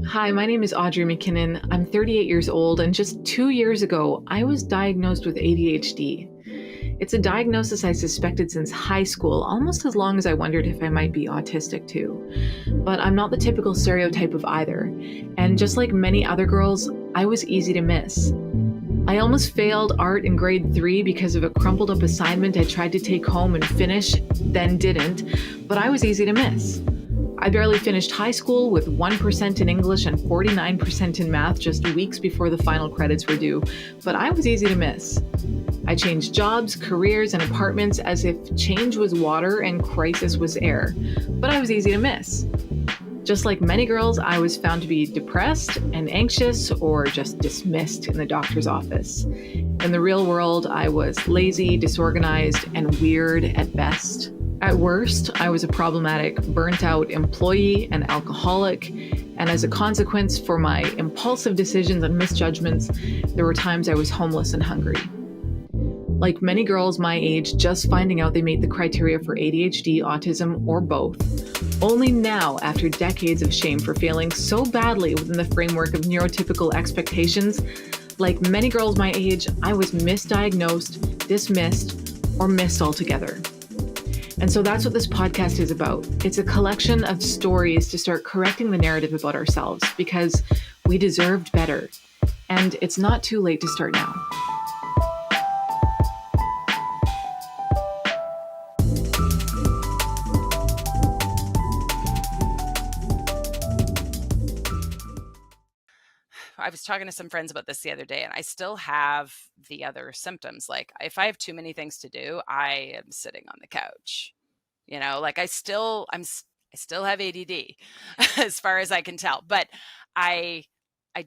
Hi, my name is Audrey McKinnon. I'm 38 years old, and just 2 years ago, I was diagnosed with ADHD. It's a diagnosis I suspected since high school, almost as long as I wondered if I might be autistic too. But I'm not the typical stereotype of either, and just like many other girls, I was easy to miss. I almost failed art in grade 3 because of a crumpled up assignment I tried to take home and finish, then didn't, but I was easy to miss. I barely finished high school with 1% in English and 49% in math just weeks before the final credits were due, but I was easy to miss. I changed jobs, careers, and apartments as if change was water and crisis was air, but I was easy to miss. Just like many girls, I was found to be depressed and anxious or just dismissed in the doctor's office. In the real world, I was lazy, disorganized, and weird at best. At worst, I was a problematic, burnt-out employee and alcoholic, and as a consequence for my impulsive decisions and misjudgments, there were times I was homeless and hungry. Like many girls my age, just finding out they meet the criteria for ADHD, autism, or both. Only now, after decades of shame for failing so badly within the framework of neurotypical expectations, like many girls my age, I was misdiagnosed, dismissed, or missed altogether. And so that's what this podcast is about. It's a collection of stories to start correcting the narrative about ourselves because we deserved better. And it's not too late to start now. I was talking to some friends about this the other day, and I still have the other symptoms. Like if I have too many things to do, I am sitting on the couch. Like I still have ADD as far as I can tell. But I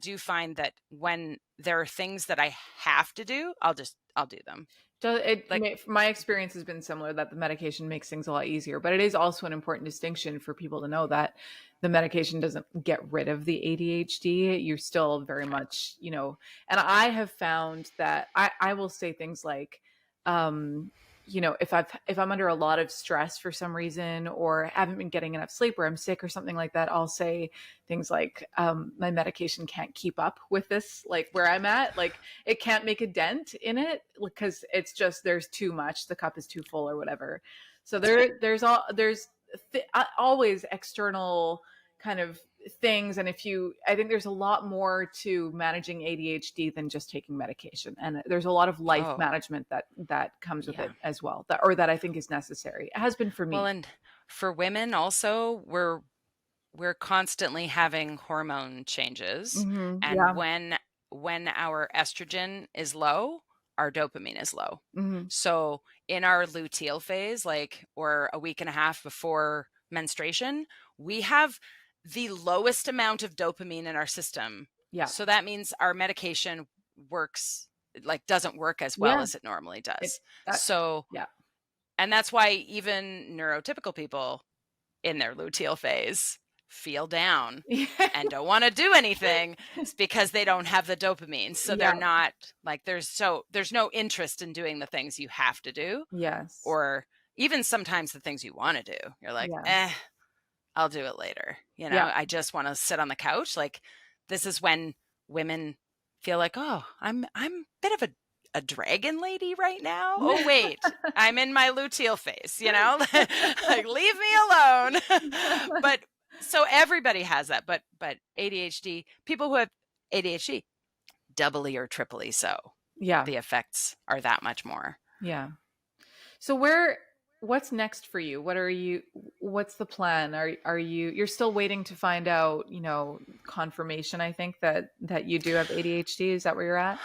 do find that when there are things that I have to do, I'll do them. My experience has been similar, that the medication makes things a lot easier, but it is also an important distinction for people to know that the medication doesn't get rid of the ADHD. You're still very much, and I have found that I will say things like, if I'm under a lot of stress for some reason, or haven't been getting enough sleep, or I'm sick or something like that, I'll say things like, my medication can't keep up with this, like where I'm at, like it can't make a dent in it because it's just, there's too much, the cup is too full or whatever. So there's always external kind of things. And I think there's a lot more to managing ADHD than just taking medication. And there's a lot of life management that comes with it as well, that I think is necessary. It has been for me. Well, and for women also, we're constantly having hormone changes. Mm-hmm. And when our estrogen is low, our dopamine is low. Mm-hmm. So in our luteal phase, or a week and a half before menstruation, we have the lowest amount of dopamine in our system. Yeah. So that means our medication doesn't work as well as it normally does. And that's why even neurotypical people in their luteal phase feel down and don't want to do anything. It's because they don't have the dopamine. So they're not there's no interest in doing the things you have to do. Yes. Or even sometimes the things you want to do. You're like, I'll do it later. I just want to sit on the couch. Like this is when women feel like, oh, I'm a bit of a dragon lady right now. Oh, wait, I'm in my luteal phase, like leave me alone. But so everybody has that, but ADHD, people who have ADHD, doubly or triply so. Yeah. The effects are that much more. Yeah. So what's next for you? What's the plan? You're still waiting to find out, confirmation, I think that you do have ADHD. Is that where you're at?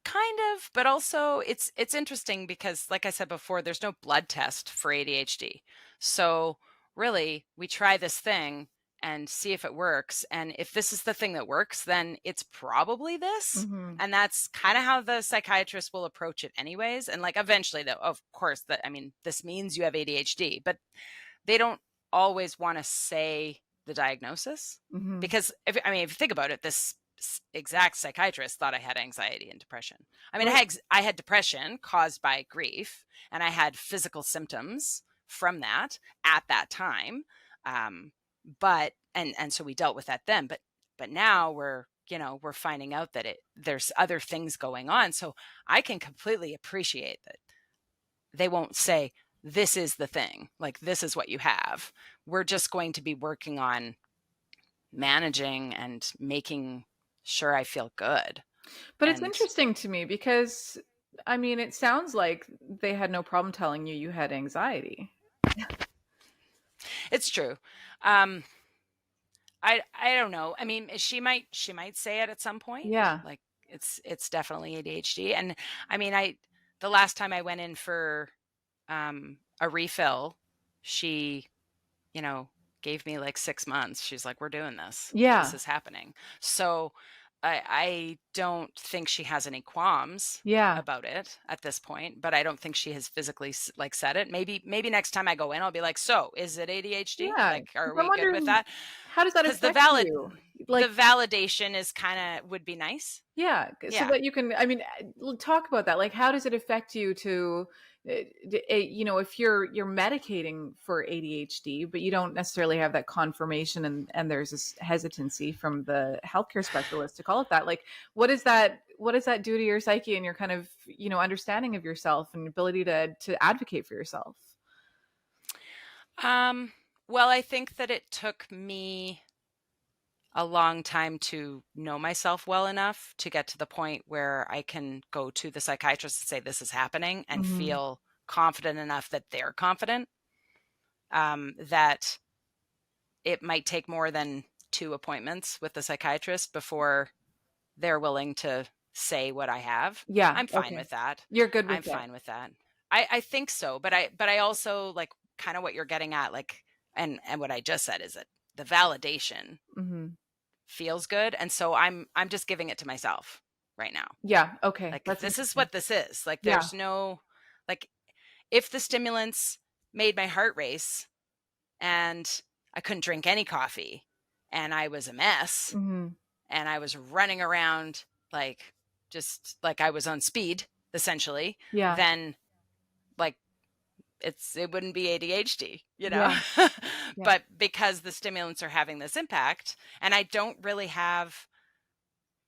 Kind of, but also it's interesting because like I said before, there's no blood test for ADHD. So really we try this thing and see if it works. And if this is the thing that works, then it's probably this. Mm-hmm. And that's kind of how the psychiatrist will approach it anyways. And eventually though, of course, this means you have ADHD, but they don't always want to say the diagnosis. Mm-hmm. Because if you think about it, this exact psychiatrist thought I had anxiety and depression. I mean, Right. I had depression caused by grief, and I had physical symptoms from that at that time. But so we dealt with that then. But now we're finding out that there's other things going on. So I can completely appreciate that they won't say, this is the thing, like, this is what you have. We're just going to be working on managing and making sure I feel good. But it's And interesting to me because, I mean, it sounds like they had no problem telling you had anxiety. it's true. I don't know. I mean, she might say it at some point. Yeah. Like, it's definitely ADHD. And I mean, the last time I went in for a refill, she, gave me like 6 months. She's like, we're doing this. Yeah. This is happening. So I don't think she has any qualms Yeah. about it at this point, but I don't think she has physically like said it. Maybe next time I go in, I'll be like, so is it ADHD? Yeah. Like, are 'Cause I'm we good with wondering, that? how does that Because the affect you? Like, validation is would be nice. yeah, so Yeah. that you can, I mean, talk about that. Like, how does it affect you to, if you're medicating for ADHD, but you don't necessarily have that confirmation, and there's this hesitancy from the healthcare specialist to call it that. Like, what does that do to your psyche and your kind of, understanding of yourself and ability to advocate for yourself? Well, I think that it took me a long time to know myself well enough to get to the point where I can go to the psychiatrist and say, this is happening, and Hmm. feel confident enough that they're confident, that it might take more than 2 appointments with the psychiatrist before they're willing to say what I have. Yeah. I'm fine Okay. with that. You're good I'm with that. fine with that. I think so, but I also, like, kind of what you're getting at, like, and what I just said is that the validation Hmm. feels good, and so I'm just giving it to myself right now. Yeah. Okay. Like, That's this is interesting. what this is. Like, Yeah. there's no, like, if the stimulants made my heart race and I couldn't drink any coffee and I was a mess Hmm. and I was running around, like, just like I was on speed essentially, Yeah. then, like, it wouldn't be ADHD, Yeah. Yeah. but because the stimulants are having this impact, and I don't really have,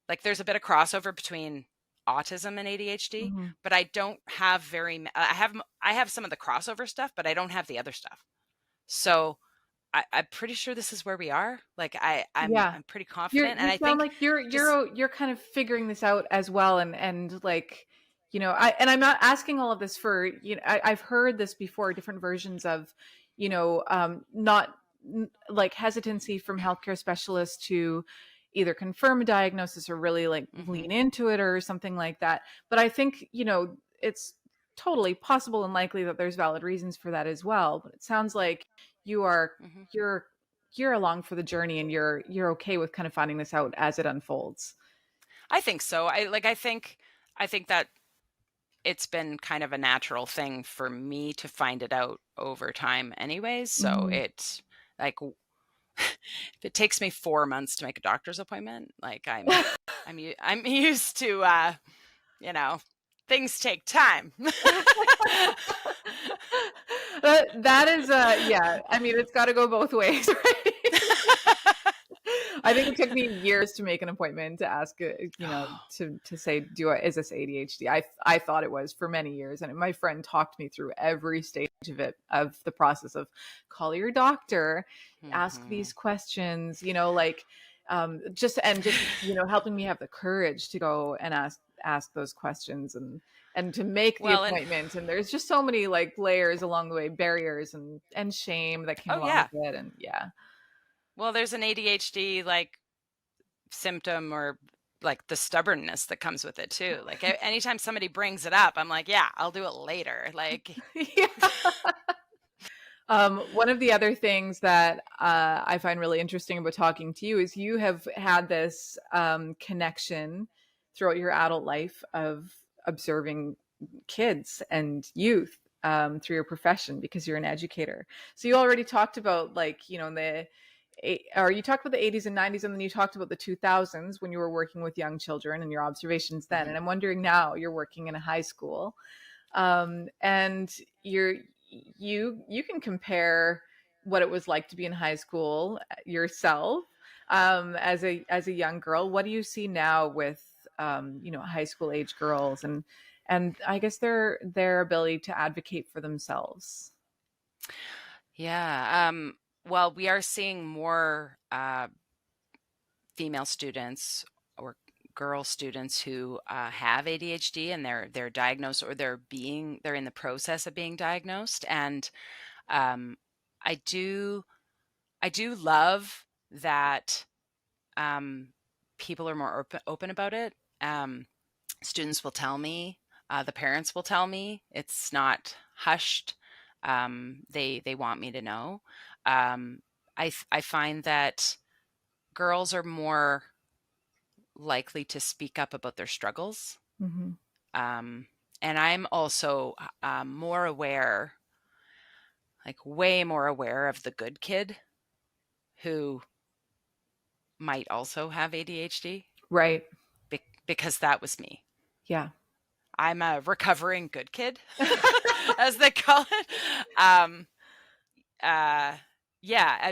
like, there's a bit of crossover between autism and ADHD, Hmm. but I don't have I have some of the crossover stuff, but I don't have the other stuff. So I'm pretty sure this is where we are. Like, Yeah. I'm pretty confident, and You I sound think like you're just you're kind of figuring this out as well, and like, I'm not asking all of this for, I've heard this before, different versions of, not like hesitancy from healthcare specialists to either confirm a diagnosis or really like mhm, lean into it or something like that. But I think, it's totally possible and likely that there's valid reasons for that as well. But it sounds like you are mhm. you're you're along for the journey, and you're okay with kind of finding this out as it unfolds. I think so. I think that it's been kind of a natural thing for me to find it out over time anyways. So Mhm. like, if it takes me 4 months to make a doctor's appointment, like, I'm used to, you know, things take time. That is, yeah, I mean, it's gotta go both ways, right? I think it took me years to make an appointment to ask, to say, is this ADHD? I thought it was for many years, and my friend talked me through every stage of the process of call your doctor, ask Mhm. these questions, like, just helping me have the courage to go and ask those questions, and to make the Well, and appointment. And there's just so many like layers along the way, barriers and shame that came oh, along yeah. with it. And yeah. Well, there's an ADHD, like, symptom, or like the stubbornness that comes with it too. Like, anytime somebody brings it up, I'm like, yeah, I'll do it later. Like, Yeah. One of the other things that I find really interesting about talking to you is you have had this connection throughout your adult life of observing kids and youth through your profession because you're an educator. So you already talked about, like, the or you talked about the 80s and 90s, and then you talked about the 2000s when you were working with young children and your observations then. And I'm wondering now, you're working in a high school, and you can compare what it was like to be in high school yourself, as a young girl. What do you see now with high school age girls, and I guess their ability to advocate for themselves? Yeah. Well, we are seeing more female students or girl students who have ADHD, and they're diagnosed, or they're in the process of being diagnosed. And I do love that people are more open about it. Students will tell me, the parents will tell me, it's not hushed. They want me to know. I find that girls are more likely to speak up about their struggles. Mm-hmm. And I'm also more aware, like way more aware of the good kid who might also have ADHD. Right. Because that was me. Yeah. I'm a recovering good kid, as they call it. Yeah.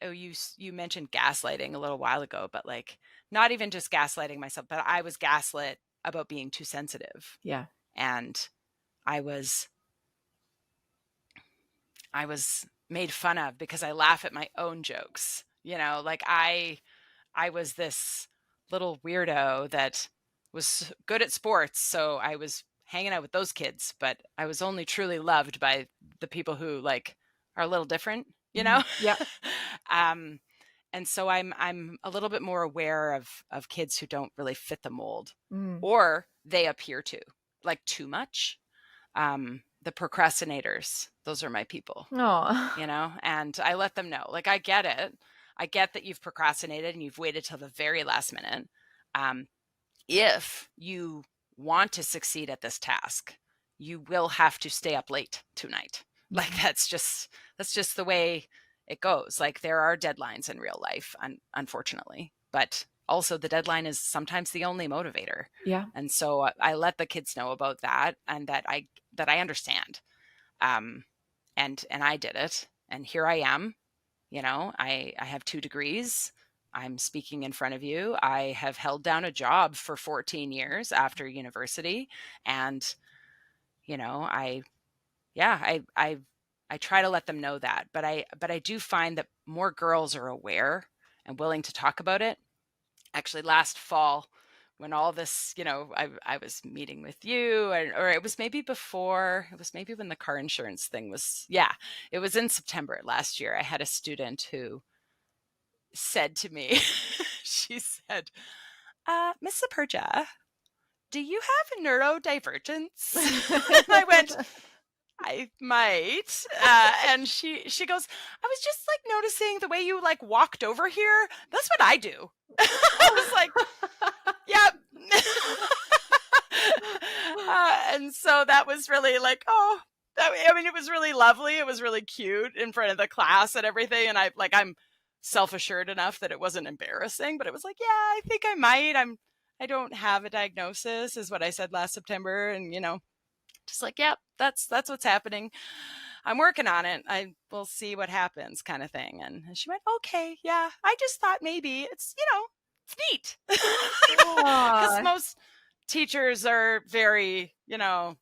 You mentioned gaslighting a little while ago, but like, not even just gaslighting myself, but I was gaslit about being too sensitive. Yeah. And I was made fun of because I laugh at my own jokes. Like I was this little weirdo that was good at sports, so I was hanging out with those kids, but I was only truly loved by the people who like are a little different, Yeah. And so I'm a little bit more aware of kids who don't really fit the mold, Mm. or they appear to, like, too much. The procrastinators, those are my people. Oh. And I let them know, like, I get it. I get that you've procrastinated and you've waited till the very last minute. If you want to succeed at this task, you will have to stay up late tonight. Like, that's just the way it goes. Like, there are deadlines in real life, unfortunately, but also the deadline is sometimes the only motivator. Yeah. And so I let the kids know about that, and that I understand. And I did it, and here I am. I have 2 degrees. I'm speaking in front of you. I have held down a job for 14 years after university. And, I try to let them know that, but I do find that more girls are aware and willing to talk about it. Actually, last fall, when all this, I was meeting with you, or it was maybe before, it was maybe when the car insurance thing was, it was in September last year. I had a student who said to me, she said, Miss Sapergia, do you have neurodivergence? And I went, I might. And she goes, I was just like noticing the way you like walked over here. That's what I do. I was like, yep. And so that was really like, it was really lovely. It was really cute in front of the class and everything. And I'm self-assured enough that it wasn't embarrassing, but it was like, yeah, I think I might. I don't have a diagnosis, is what I said last September. And, just like, yep, that's what's happening. I'm working on it. I will see what happens, kind of thing. And she went, okay, yeah, I just thought maybe it's, it's neat. Because most teachers are very, a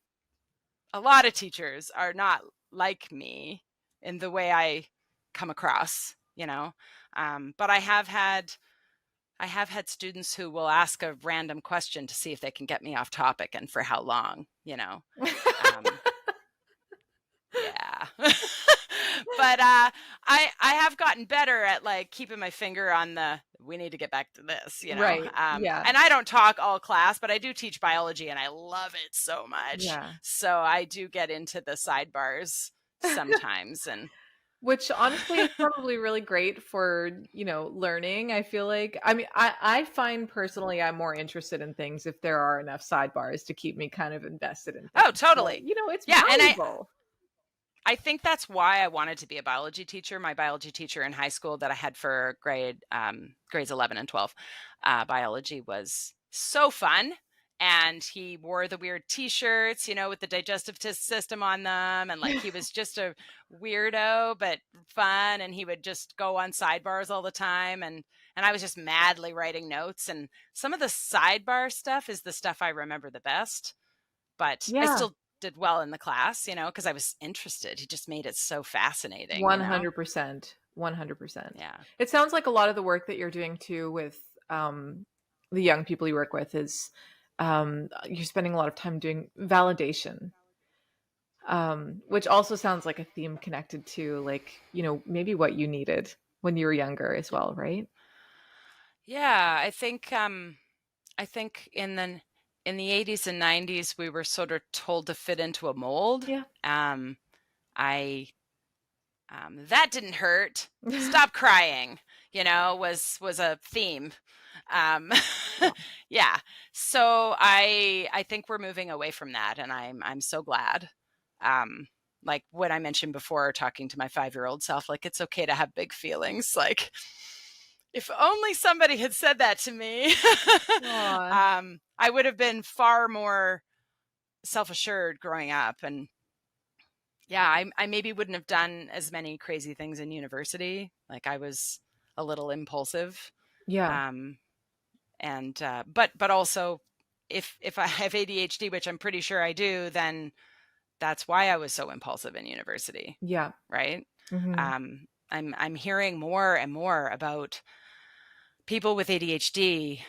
lot of teachers are not like me in the way I come across, but I have had students who will ask a random question to see if they can get me off topic and for how long, yeah. But I have gotten better at like keeping my finger on we need to get back to this, Right. Yeah. And I don't talk all class, but I do teach biology and I love it so much. Yeah. So I do get into the sidebars sometimes. And which honestly is probably really great for, learning. I feel like, I mean, I find personally I'm more interested in things if there are enough sidebars to keep me kind of invested in things. Oh, totally. So, it's valuable. I think that's why I wanted to be a biology teacher. My biology teacher in high school that I had for grades 11 and 12, biology was so fun. And he wore the weird t-shirts, with the digestive system on them. And like, he was just a weirdo, but fun. And he would just go on sidebars all the time. And I was just madly writing notes. And some of the sidebar stuff is the stuff I remember the best, but I still did well in the class, because I was interested. He just made it so fascinating. 100%. 100%. Yeah. It sounds like a lot of the work that you're doing too with the young people you work with is you're spending a lot of time doing validation, which also sounds like a theme connected to like, maybe what you needed when you were younger as well, right? Yeah, I think in the 80s and 90s we were sort of told to fit into a mold. Yeah. That didn't hurt. Stop crying, was a theme. Yeah. So I think we're moving away from that, and I'm so glad. Like what I mentioned before, talking to my 5-year-old self, like, it's okay to have big feelings. Like, if only somebody had said that to me, I would have been far more self-assured growing up. And yeah, I maybe wouldn't have done as many crazy things in university. Like, I was a little impulsive. Yeah. But also, if I have ADHD, which I'm pretty sure I do, then that's why I was so impulsive in university. Yeah. Right. Mm-hmm. I'm hearing more and more about people with ADHD,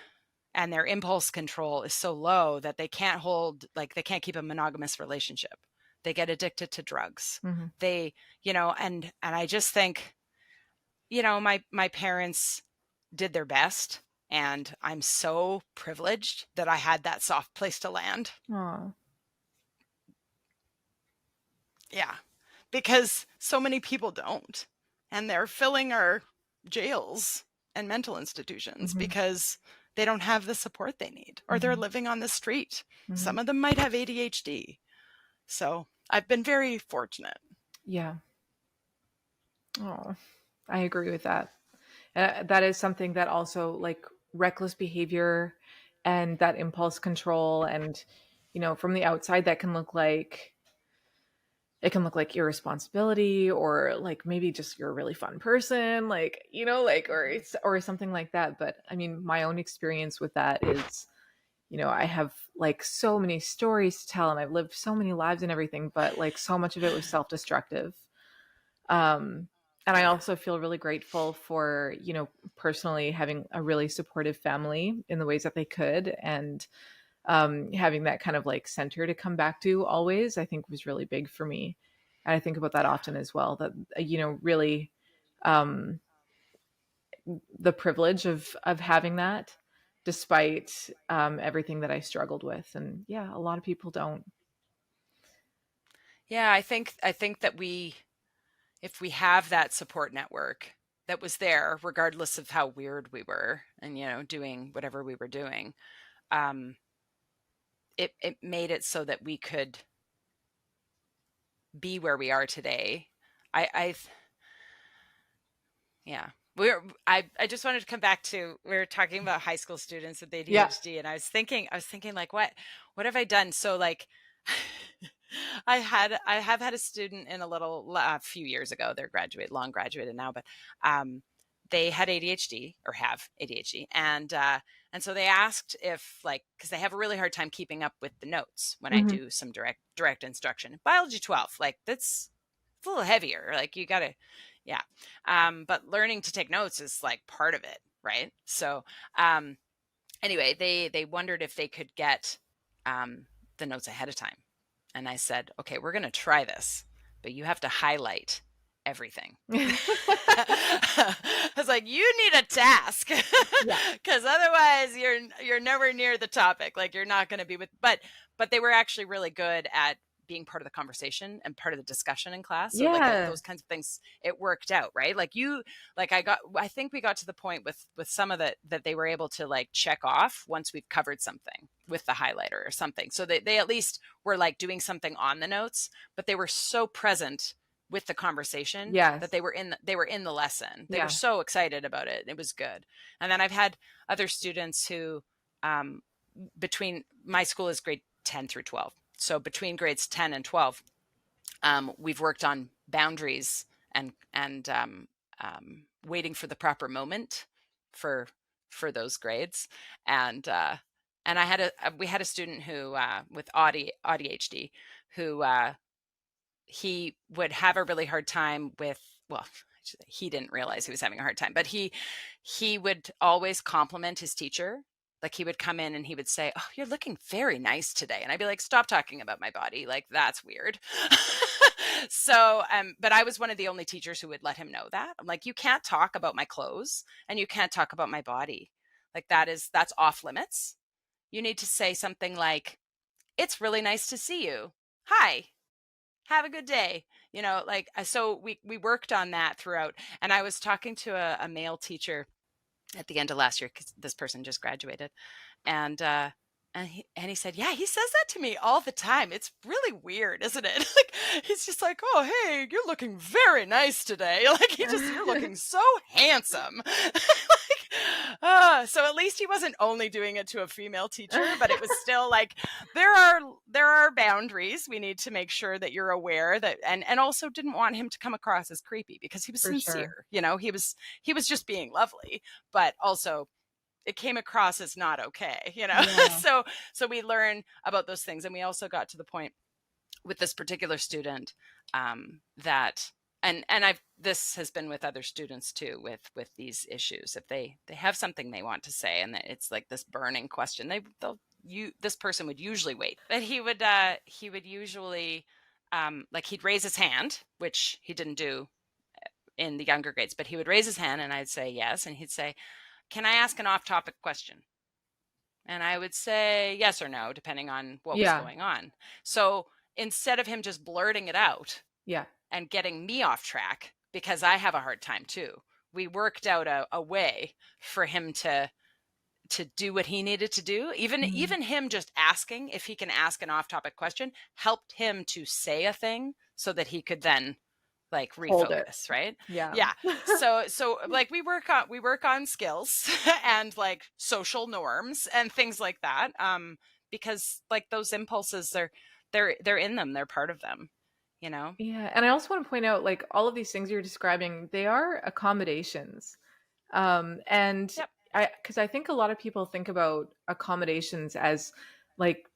and their impulse control is so low that they can't keep a monogamous relationship. They get addicted to drugs. Mm-hmm. They, and I just think, my parents did their best, and I'm so privileged that I had that soft place to land. Aww. Yeah, because so many people don't, and they're filling our jails and mental institutions because they don't have the support they need, or they're living on the street. Some of them might have ADHD. So I've been very fortunate. Yeah. Oh, I agree with that. That is something that also, like, reckless behavior and that impulse control, and from the outside that can look like irresponsibility, or like maybe just you're a really fun person, like, or something like that. But I mean, my own experience with that is, I have like so many stories to tell, and I've lived so many lives and everything, but like so much of it was self-destructive. And I also feel really grateful for, personally having a really supportive family in the ways that they could. And having that kind of like center to come back to always, I think, was really big for me. And I think about that often as well, that, really the privilege of having that, despite everything that I struggled with. And yeah, a lot of people don't. Yeah, I think that if we have that support network that was there, regardless of how weird we were and, doing whatever we were doing, it made it so that we could be where we are today. Yeah. I just wanted to come back to, we were talking about high school students with ADHD, and I was thinking like, what have I done? So like, I have had a student in a few years ago. They're long graduated now, but they had ADHD, or have ADHD, and so they asked if, like, because they have a really hard time keeping up with the notes when I do some direct instruction. Biology 12, like, it's a little heavier. Like, you gotta, yeah. But learning to take notes is like part of it, right? So anyway, they wondered if they could get the notes ahead of time. And I said, okay, we're going to try this, but you have to highlight everything. I was like, you need a task, because otherwise you're nowhere near the topic. Like, you're not going to be but they were actually really good at being part of the conversation and part of the discussion in class. So like those kinds of things, it worked out, right? Like I think we got to the point with some of that they were able to like check off once we've covered something with the highlighter or something. So they at least were like doing something on the notes, but they were so present with the conversation, Yes. that they were in the lesson. They Yeah. were so excited about it. It was good. And then I've had other students who, between, my school is grade 10 through 12. So between grades 10 and 12, we've worked on boundaries and waiting for the proper moment for those grades. And we had a student who, with ADHD, who, he would have a really hard time with, well, he didn't realize he was having a hard time, but he would always compliment his teacher. Like, he would come in and he would say, "Oh, you're looking very nice today." And I'd be like, "Stop talking about my body. Like, that's weird." So, but I was one of the only teachers who would let him know that. I'm like, "You can't talk about my clothes and you can't talk about my body. Like, that's off limits. You need to say something like, 'It's really nice to see you. Hi. Have a good day.'" Like, so we worked on that throughout. And I was talking to a male teacher at the end of last year, because this person just graduated. And he said, "Yeah, he says that to me all the time. It's really weird, isn't it?" Like, he's just like, "Oh, hey, you're looking very nice today." Like, you're looking so handsome. So at least he wasn't only doing it to a female teacher, but it was still like, there are boundaries. We need to make sure that you're aware that, and also didn't want him to come across as creepy, because he was sincere. Sure. He was just being lovely, but also it came across as not okay, Yeah. So we learn about those things. And we also got to the point with this particular student, that, and this has been with other students too, with these issues. If they have something they want to say, and it's like this burning question, this person would usually wait, but he would usually, like, he'd raise his hand, which he didn't do in the younger grades, but he would raise his hand and I'd say yes. And he'd say, "Can I ask an off-topic question?" And I would say yes or no, depending on what was going on. So instead of him just blurting it out, and getting me off track, because I have a hard time too, we worked out a way for him to do what he needed to do. Even him just asking if he can ask an off-topic question helped him to say a thing, so that he could then, like, refocus, right? Yeah. So like, we work on skills and, like, social norms and things like that. Because, like, those impulses, they're in them, they're part of them, Yeah. And I also want to point out, like, all of these things you're describing, they are accommodations. And Yep. because I think a lot of people think about accommodations as, like,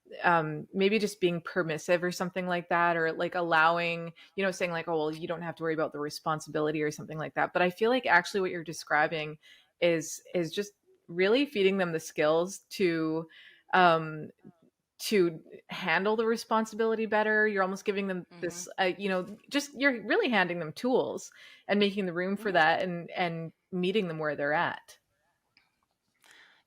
maybe just being permissive or something like that, or like allowing, saying like, "Oh, well, you don't have to worry about the responsibility," or something like that. But I feel like actually what you're describing is just really feeding them the skills um, to handle the responsibility better. You're almost giving them this, just, you're really handing them tools and making the room for that, and meeting them where they're at.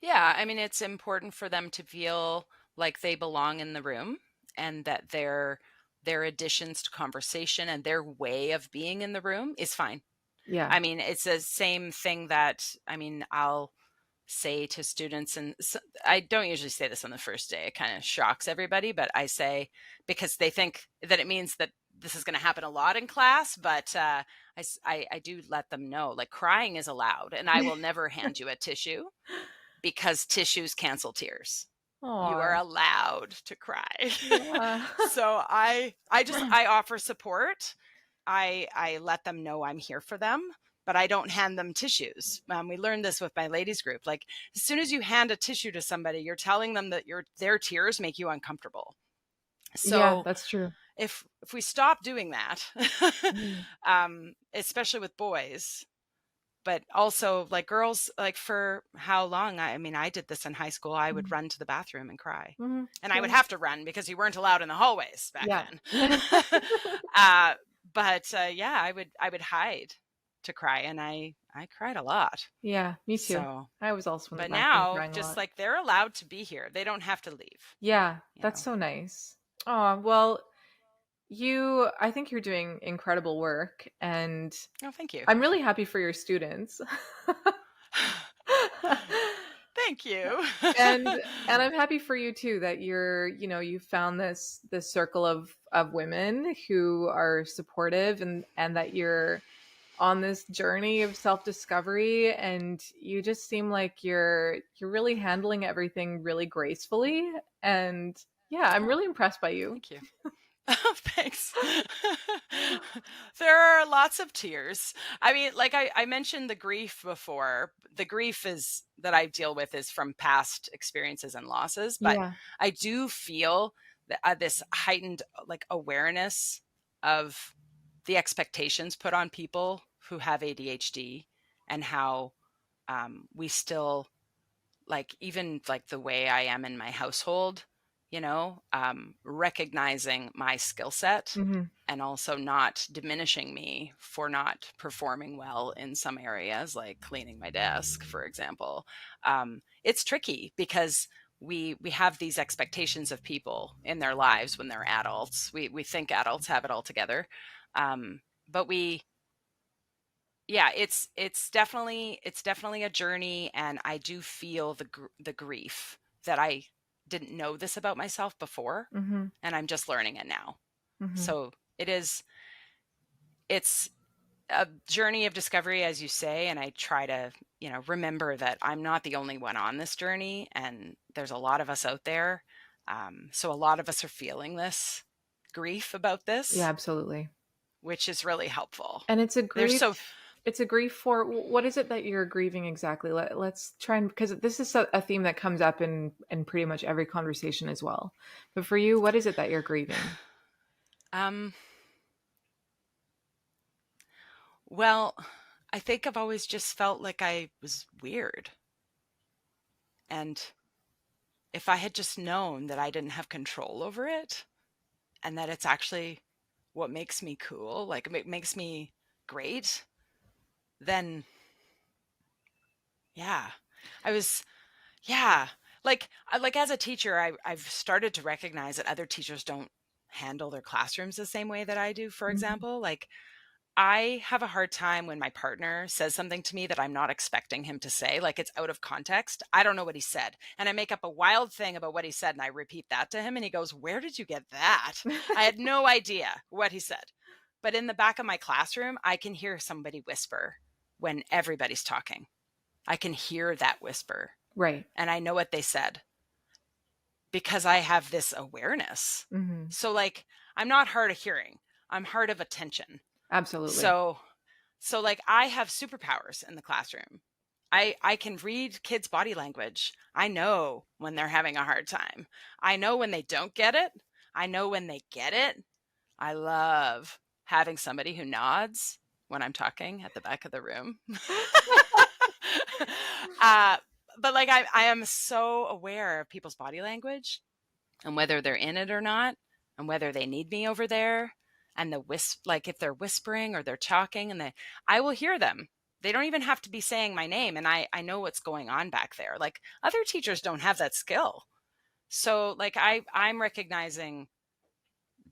Yeah, I mean, it's important for them to feel like they belong in the room, and that their additions to conversation and their way of being in the room is fine. Yeah. I mean, it's the same thing that, I mean, I'll say to students, and I don't usually say this on the first day. It kind of shocks everybody, but I say, because they think that it means that this is going to happen a lot in class, but I do let them know, like, crying is allowed, and I will never hand you a tissue, because tissues cancel tears. Aww. You are allowed to cry. Yeah. So I offer support. I let them know I'm here for them, but I don't hand them tissues. We learned this with my ladies group. Like, as soon as you hand a tissue to somebody, you're telling them that their tears make you uncomfortable. So yeah, that's true. If we stop doing that, especially with boys, but also, like, girls, like, for how long? I mean, I did this in high school. I would run to the bathroom and cry. And I would have to run, because you weren't allowed in the hallways back then. But yeah, I would hide to cry, and I cried a lot. Yeah, me too. So, I was also in the but bathroom now, just like, they're allowed to be here. They don't have to leave. Yeah, that's so nice. Oh, well, I think you're doing incredible work, and oh, thank you. I'm really happy for your students. Thank you. and I'm happy for you too that you found this circle of women who are supportive, and that you're on this journey of self-discovery, and you just seem like you're really handling everything really gracefully. And yeah, I'm really impressed by you. Thank you. Oh, thanks. There are lots of tears. I mean, like I mentioned the grief before. The grief is that I deal with is from past experiences and losses, but Yeah. I do feel that, this heightened like awareness of the expectations put on people who have ADHD, and how we still, like, even like the way I am in my household, recognizing my skill set, Mm-hmm. and also not diminishing me for not performing well in some areas, like cleaning my desk, for example. It's tricky because we have these expectations of people in their lives when they're adults. We think adults have it all together, but it's definitely a journey, and I do feel the grief that I didn't know this about myself before, Mm-hmm. and I'm just learning it now. Mm-hmm. So it's a journey of discovery, as you say, and I try to, remember that I'm not the only one on this journey, and there's a lot of us out there. So a lot of us are feeling this grief about this. Yeah, absolutely. Which is really helpful. And it's a grief for, what is it that you're grieving exactly? Let's try, and because this is a theme that comes up in pretty much every conversation as well. But for you, what is it that you're grieving? Well, I think I've always just felt like I was weird. And if I had just known that I didn't have control over it, and that it's actually what makes me cool, like it makes me great, then yeah, I was, yeah. Like as a teacher, I've started to recognize that other teachers don't handle their classrooms the same way that I do, for example. Like, I have a hard time when my partner says something to me that I'm not expecting him to say, like it's out of context. I don't know what he said. And I make up a wild thing about what he said, and I repeat that to him, and he goes, "Where did you get that?" I had no idea what he said. But in the back of my classroom, I can hear somebody whisper when everybody's talking. I can hear that whisper. Right. And I know what they said because I have this awareness. Mm-hmm. So like, I'm not hard of hearing. I'm hard of attention. Absolutely. So like, I have superpowers in the classroom. I can read kids' body language. I know when they're having a hard time. I know when they don't get it. I know when they get it. I love having somebody who nods when I'm talking at the back of the room. But like, I am so aware of people's body language, and whether they're in it or not, and whether they need me over there. And like if they're whispering or they're talking, and I will hear them. They don't even have to be saying my name, and I know what's going on back there. Like, other teachers don't have that skill. So like, I'm recognizing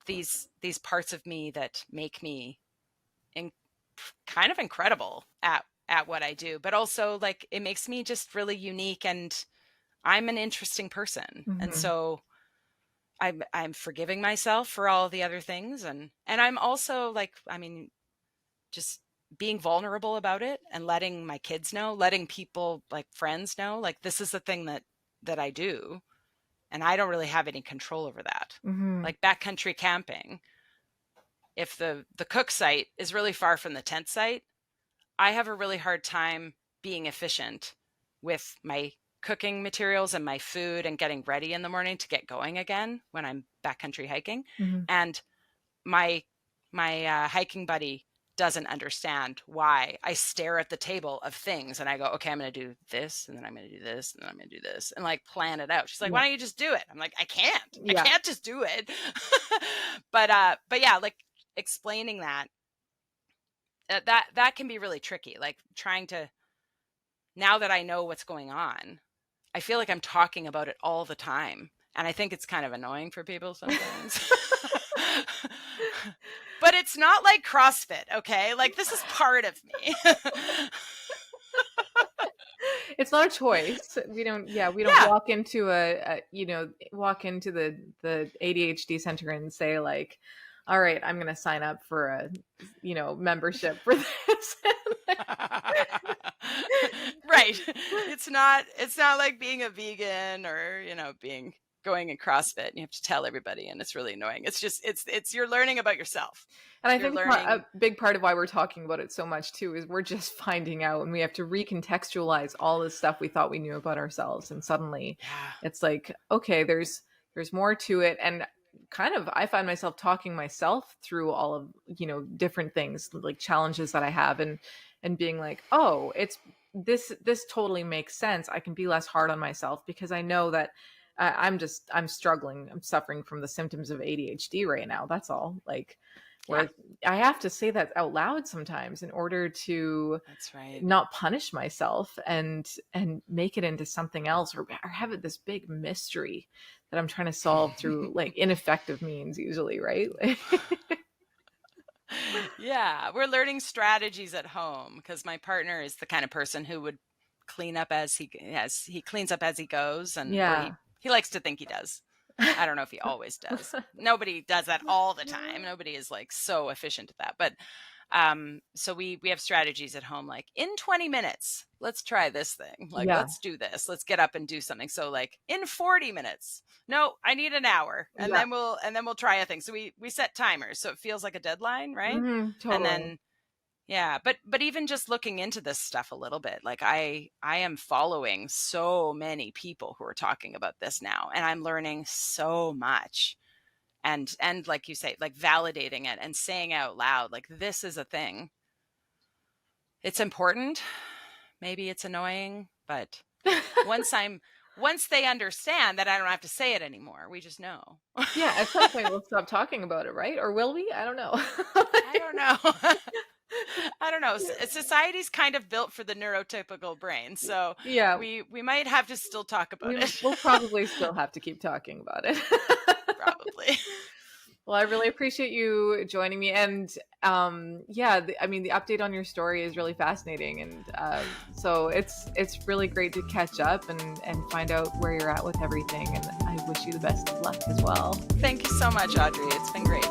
these parts of me that make me kind of incredible at what I do, but also like it makes me just really unique, and I'm an interesting person. Mm-hmm. And so I'm forgiving myself for all the other things, and I'm also like, I mean, just being vulnerable about it, and letting my kids know, letting people, like friends know, like this is the thing that I do, and I don't really have any control over that. Mm-hmm. Like backcountry camping, if the cook site is really far from the tent site, I have a really hard time being efficient with my cooking materials and my food and getting ready in the morning to get going again when I'm backcountry hiking. Mm-hmm. And my hiking buddy doesn't understand why I stare at the table of things and I go, okay, I'm going to do this, and then I'm going to do this, and then I'm going to do this, and like plan it out. She's like, why don't you just do it? I'm like, I can't. I can't just do it. But yeah, like explaining that can be really tricky. Like trying to, now that I know what's going on, I feel like I'm talking about it all the time. And I think it's kind of annoying for people sometimes. But it's not like CrossFit, okay? Like, this is part of me. It's not a choice. We don't walk into walk into the ADHD center and say like, all right, I'm going to sign up for a, membership for this. Right. It's not like being a vegan or, going in CrossFit and you have to tell everybody and it's really annoying. It's just, it's you're learning about yourself. And I think a big part of why we're talking about it so much too is we're just finding out, and we have to recontextualize all the stuff we thought we knew about ourselves. And suddenly it's like, okay, there's more to it. And kind of, I find myself talking myself through all of, different things, like challenges that I have, and being like, oh, it's this totally makes sense. I can be less hard on myself because I know that I'm struggling. I'm suffering from the symptoms of ADHD right now. That's all. Like, where I have to say that out loud sometimes in order to not punish myself and make it into something else, or have it this big mystery that I'm trying to solve through like ineffective means usually, right? Yeah, we're learning strategies at home because my partner is the kind of person who would clean up as he cleans up as he goes, and he likes to think he does. I don't know if he always does. Nobody does that all the time. Nobody is like so efficient at that. But so we have strategies at home, like in 20 minutes, let's try this thing. Like, let's do this. Let's get up and do something. So like in 40 minutes, no, I need an hour. And then we'll try a thing. So we set timers. So it feels like a deadline, right? Mm-hmm, totally. And then, but even just looking into this stuff a little bit, like I am following so many people who are talking about this now, and I'm learning so much. And like you say, like validating it and saying out loud, like, this is a thing. It's important. Maybe it's annoying, but once they understand that I don't have to say it anymore, we just know. Yeah. At some point we'll stop talking about it, right? Or will we? I don't know. I don't know. I don't know. Society's kind of built for the neurotypical brain. So we might have to still talk about it. We'll probably still have to keep talking about it. Probably. Well, I really appreciate you joining me. And the update on your story is really fascinating. And so it's really great to catch up and find out where you're at with everything. And I wish you the best of luck as well. Thank you so much, Audrey. It's been great.